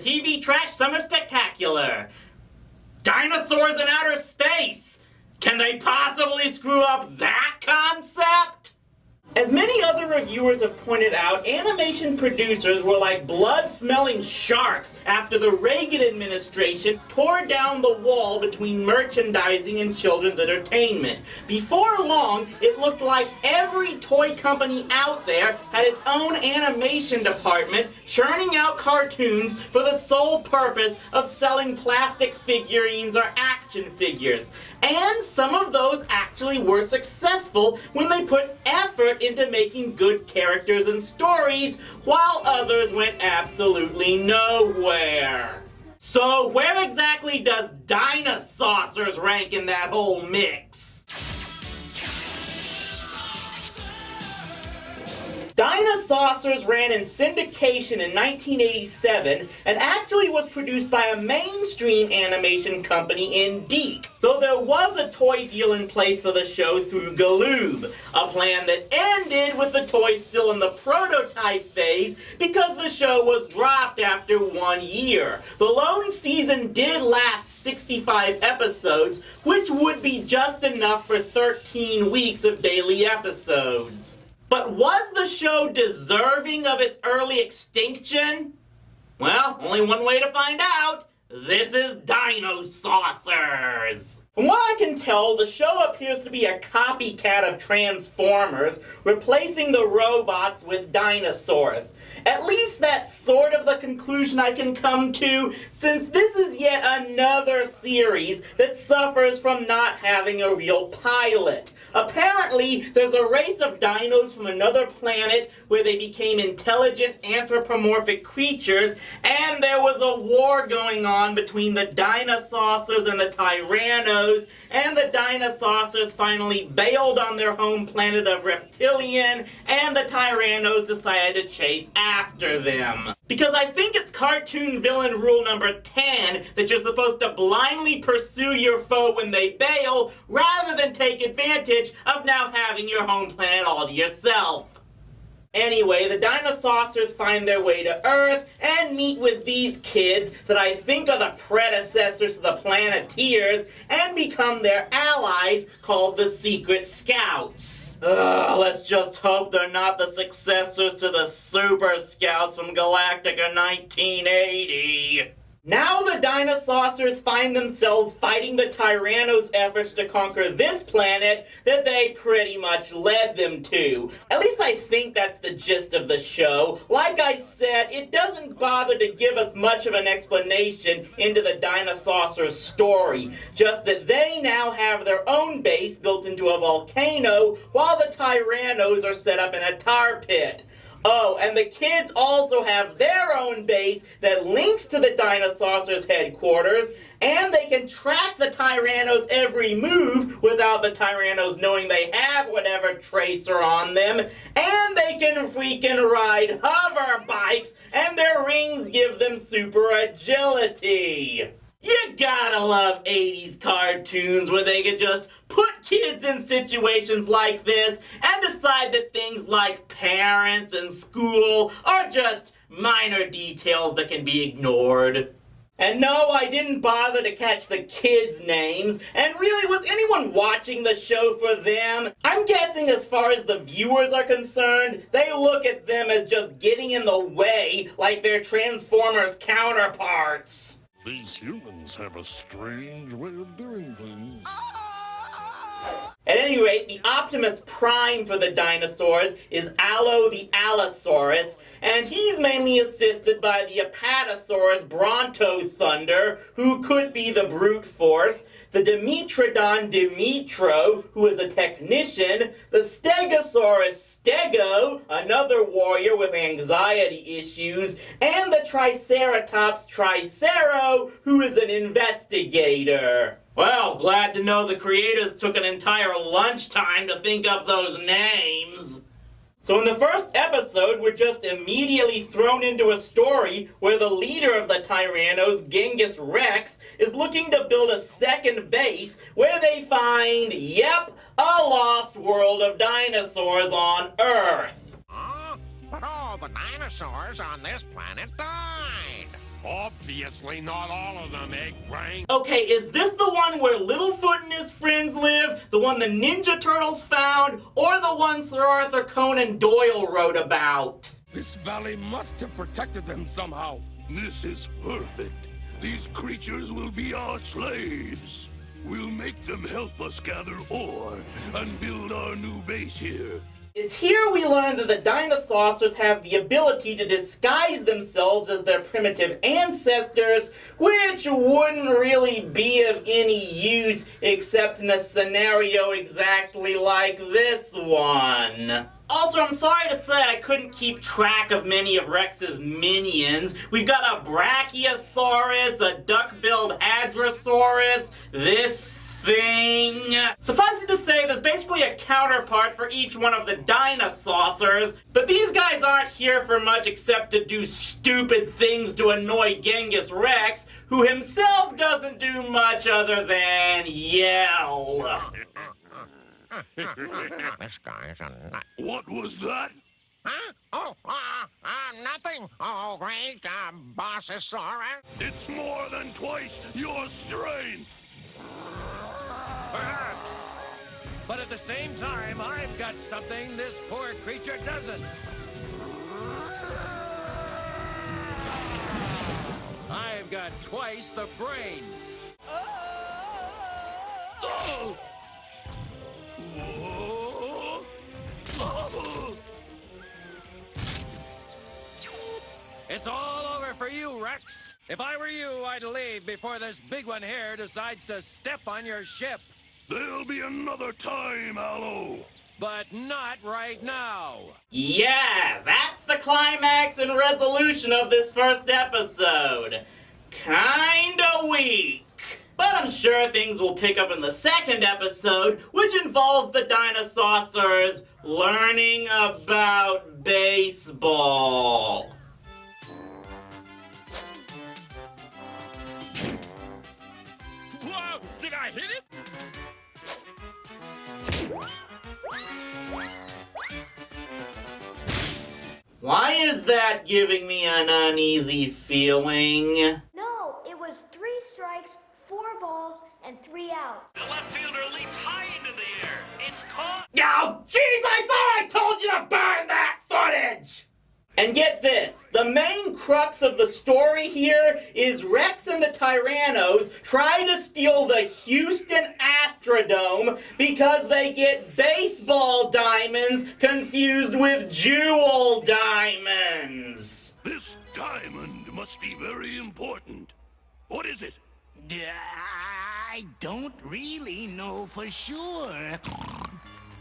TV Trash Summer Spectacular. Dinosaurs in outer space! Can they possibly screw up that concept? As many other reviewers have pointed out, animation producers were like blood-smelling sharks after the Reagan administration tore down the wall between merchandising and children's entertainment. Before long, it looked like every toy company out there had its own animation department, churning out cartoons for the sole purpose of selling plastic figurines or action figures. And some of those actually were successful when they put effort into making good characters and stories, while others went absolutely nowhere. So where exactly does Dinosaucers rank in that whole mix? Dinosaucers ran in syndication in 1987 and actually was produced by a mainstream animation company in DiC, though there was a toy deal in place for the show through Galoob, a plan that ended with the toy still in the prototype phase because the show was dropped after 1 year. The lone season did last 65 episodes, which would be just enough for 13 weeks of daily episodes. But was the show deserving of its early extinction? Well, only one way to find out. This is Dinosaucers! From what I can tell, the show appears to be a copycat of Transformers, replacing the robots with dinosaurs. At least that's sort of the conclusion I can come to, since this is yet another series that suffers from not having a real pilot. Apparently, there's a race of dinos from another planet where they became intelligent anthropomorphic creatures, and there was a war going on between the Dinosaucers and the Tyrannos, and the Dinosaucers finally bailed on their home planet of Reptilian, and the Tyrannos decided to chase after them. Because I think it's cartoon villain rule number 10 that you're supposed to blindly pursue your foe when they bail, rather than take advantage of now having your home planet all to yourself. Anyway, the Dinosaucers find their way to Earth and meet with these kids that I think are the predecessors to the Planeteers and become their allies called the Secret Scouts. Let's just hope they're not the successors to the Super Scouts from Galactica 1980. Now the Dinosaucers find themselves fighting the Tyrannos' efforts to conquer this planet that they pretty much led them to. At least I think that's the gist of the show. Like I said, it doesn't bother to give us much of an explanation into the Dinosaucers' story, just that they now have their own base built into a volcano while the Tyrannos are set up in a tar pit. Oh, and the kids also have their own base that links to the Dinosaucers' headquarters, and they can track the Tyrannos' every move without the Tyrannos knowing they have whatever tracer on them, and they can freaking ride hover bikes, and their rings give them super agility. You gotta love 80s cartoons where they could just put kids in situations like this and decide that things like parents and school are just minor details that can be ignored. And no, I didn't bother to catch the kids' names, and really, was anyone watching the show for them? I'm guessing as far as the viewers are concerned, they look at them as just getting in the way like their Transformers counterparts. These humans have a strange way of doing things. At any rate, the Optimus Prime for the dinosaurs is Allo the Allosaurus, and he's mainly assisted by the Apatosaurus Bronto Thunder, who could be the brute force, the Dimetrodon Dimetro, who is a technician, the Stegosaurus Stego, another warrior with anxiety issues, and the Triceratops Tricero, who is an investigator. Well, glad to know the creators took an entire lunchtime to think up those names. So in the first episode, we're just immediately thrown into a story where the leader of the Tyrannos, Genghis Rex, is looking to build a second base where they find, yep, a lost world of dinosaurs on Earth. But all the dinosaurs on this planet died. Obviously not all of them, egg brain. Okay, is this the one where Littlefoot and his friends live, the one the Ninja Turtles found, or the one Sir Arthur Conan Doyle wrote about? This valley must have protected them somehow. This is perfect. These creatures will be our slaves. We'll make them help us gather ore and build our new base here. It's here we learn that the Dinosaucers have the ability to disguise themselves as their primitive ancestors, which wouldn't really be of any use except in a scenario exactly like this one. Also, I'm sorry to say I couldn't keep track of many of Rex's minions. We've got a Brachiosaurus, a duck-billed Hadrosaurus, this thing. Suffice it to say, there's basically a counterpart for each one of the Dinosaucers, but these guys aren't here for much except to do stupid things to annoy Genghis Rex, who himself doesn't do much other than yell. This guy's a nut. What was that? Huh? Oh, nothing. Oh, great, Bossosaurus. It's more than twice your strength. Perhaps. But at the same time, I've got something this poor creature doesn't. I've got twice the brains. Oh! Whoa! Oh! It's all over for you, Rex. If I were you, I'd leave before this big one here decides to step on your ship. There'll be another time, Allo. But not right now. Yeah, that's the climax and resolution of this first episode. Kinda weak. But I'm sure things will pick up in the second episode, which involves the Dinosaucers learning about baseball. Whoa! Did I hit it? Why is that giving me an uneasy feeling? No, it was 3 strikes, 4 balls, and 3 outs. The left fielder leaped high into the air. It's caught. Oh, jeez, I thought I told you to burn that footage! And get this, the main crux of the story here is Rex and the Tyrannos try to steal the Houston Astrodome because they get baseball diamonds confused with jewel diamonds. This diamond must be very important. What is it? I don't really know for sure.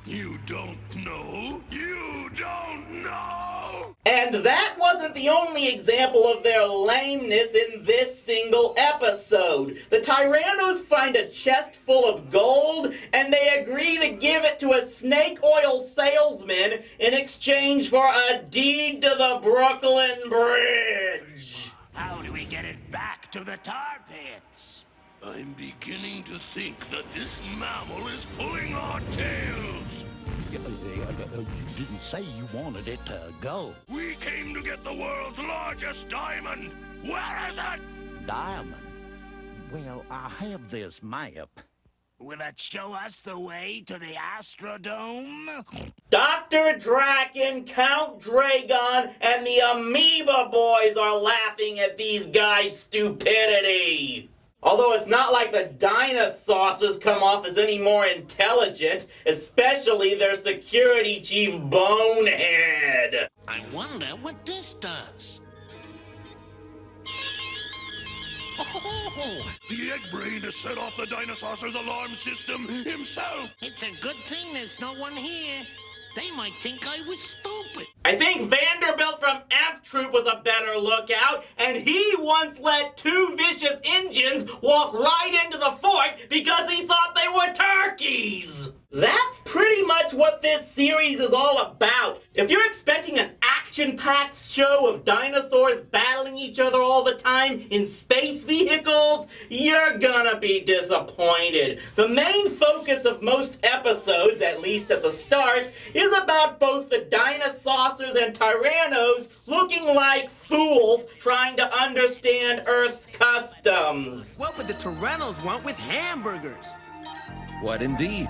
You don't know? You don't know! And that wasn't the only example of their lameness in this single episode. The Tyrannos find a chest full of gold, and they agree to give it to a snake oil salesman in exchange for a deed to the Brooklyn Bridge. How do we get it back to the tar pits? I'm beginning to think that this mammal is pulling our tails. You didn't say you wanted it to go. We came to get the world's largest diamond. Where is it? Diamond? Well, I have this map. Will it show us the way to the Astrodome? Dr. Draken, Count Dragon, and the Amoeba Boys are laughing at these guys' stupidity. Although it's not like the Dinosaucers come off as any more intelligent, especially their security chief Bonehead. I wonder what this does. Oh, The egg brain has set off the Dinosaucers' alarm system himself. it's a good thing there's no one here. They might think I was stupid. I think Vanderbilt from F Troop was a better lookout, and he once let 2 vicious Injuns walk right into the fort because he thought they were turkeys. That's pretty much what this series is all about. If you're expecting an action action-packed show of dinosaurs battling each other all the time in space vehicles, you're gonna be disappointed. The main focus of most episodes, at least at the start, is about both the Dinosaucers and Tyrannos looking like fools trying to understand Earth's customs. What would the Tyrannos want with hamburgers? What indeed?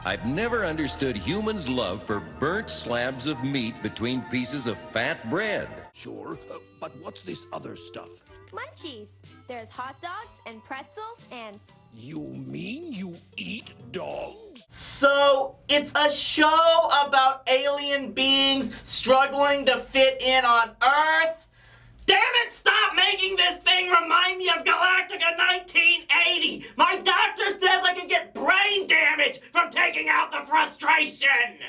I've never understood humans' love for burnt slabs of meat between pieces of fat bread. Sure, but what's this other stuff? Munchies. There's hot dogs and pretzels and... You mean you eat dogs? So, it's a show about alien beings struggling to fit in on Earth? Damn it, stop making this thing remind me of Galactica 1980! My doctor says I can get brain damage from taking out the frustration!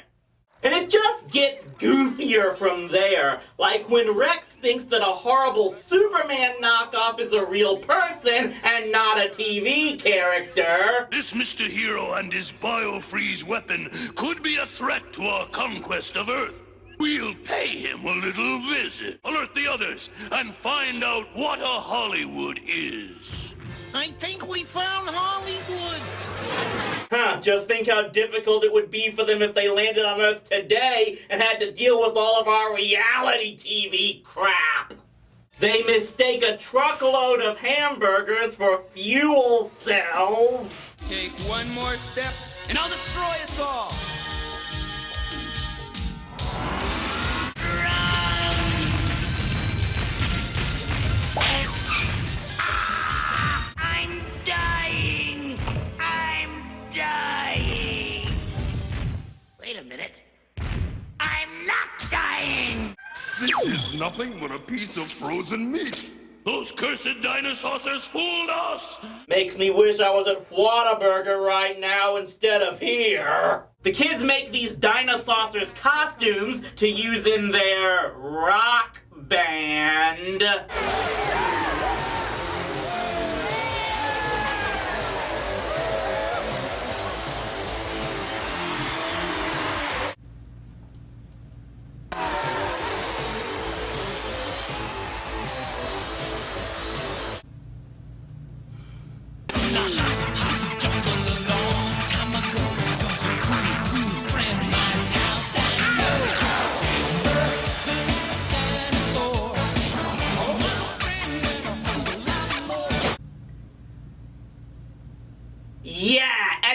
And it just gets goofier from there, like when Rex thinks that a horrible Superman knockoff is a real person and not a TV character. This Mr. Hero and his biofreeze weapon could be a threat to our conquest of Earth. We'll pay him a little visit, alert the others, and find out what a Hollywood is. I think we found Hollywood. Just think how difficult it would be for them if they landed on Earth today and had to deal with all of our reality TV crap. They mistake a truckload of hamburgers for fuel cells. Take one more step, and I'll destroy us all. I'm dying. I'm dying. Wait a minute. I'm not dying. This is nothing but a piece of frozen meat. Those cursed Dinosaucers fooled us! Makes me wish I was at Whataburger right now instead of here. The kids make these Dinosaucers costumes to use in their rock band. Yeah,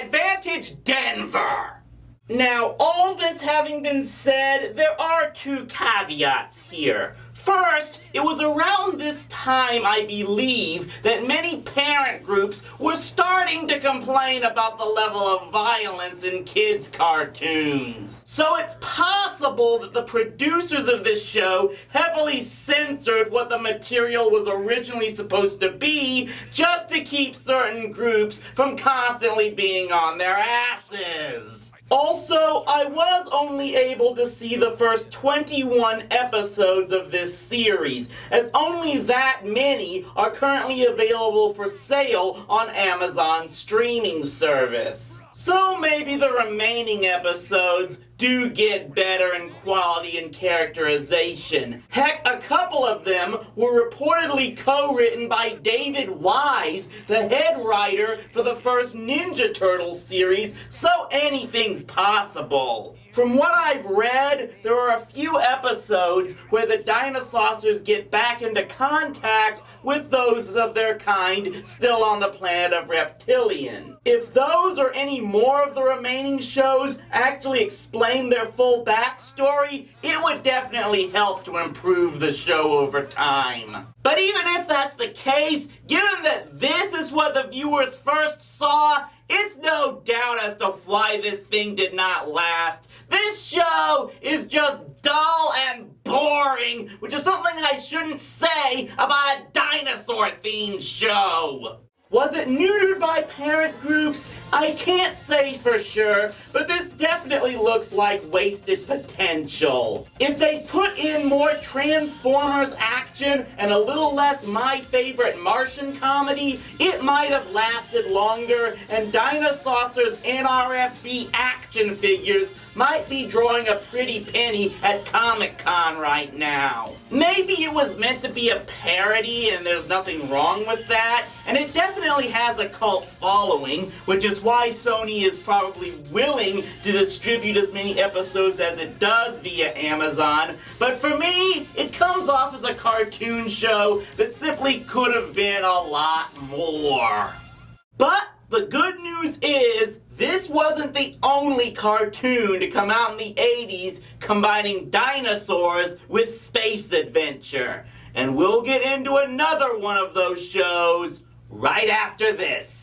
Advantage Denver! Now, all this having been said, there are two caveats here. First, it was around this time, I believe, that many parent groups were starting to complain about the level of violence in kids' cartoons. So it's possible that the producers of this show heavily censored what the material was originally supposed to be just to keep certain groups from constantly being on their asses. Also, I was only able to see the first 21 episodes of this series, as only that many are currently available for sale on Amazon's streaming service. So maybe the remaining episodes do get better in quality and characterization. Heck, a couple of them were reportedly co-written by David Wise, the head writer for the first Ninja Turtles series, so anything's possible. From what I've read, there are a few episodes where the Dinosaucers get back into contact with those of their kind still on the planet of Reptilian. If those or any more of the remaining shows actually explain their full backstory, it would definitely help to improve the show over time. But even if that's the case, given that this is what the viewers first saw, it's no doubt as to why this thing did not last. This show is just dull and boring, which is something I shouldn't say about a dinosaur-themed show. Was it neutered by parent groups? I can't say for sure, but this definitely definitely looks like wasted potential. If they put in more Transformers action and a little less My Favorite Martian comedy, it might have lasted longer, and Dinosaucers NRFB action figures might be drawing a pretty penny at Comic-Con right now. Maybe it was meant to be a parody and there's nothing wrong with that, and it definitely has a cult following, which is why Sony is probably willing to distribute as many episodes as it does via Amazon, but for me, it comes off as a cartoon show that simply could have been a lot more. But the good news is, this wasn't the only cartoon to come out in the 80s combining dinosaurs with space adventure. And we'll get into another one of those shows right after this.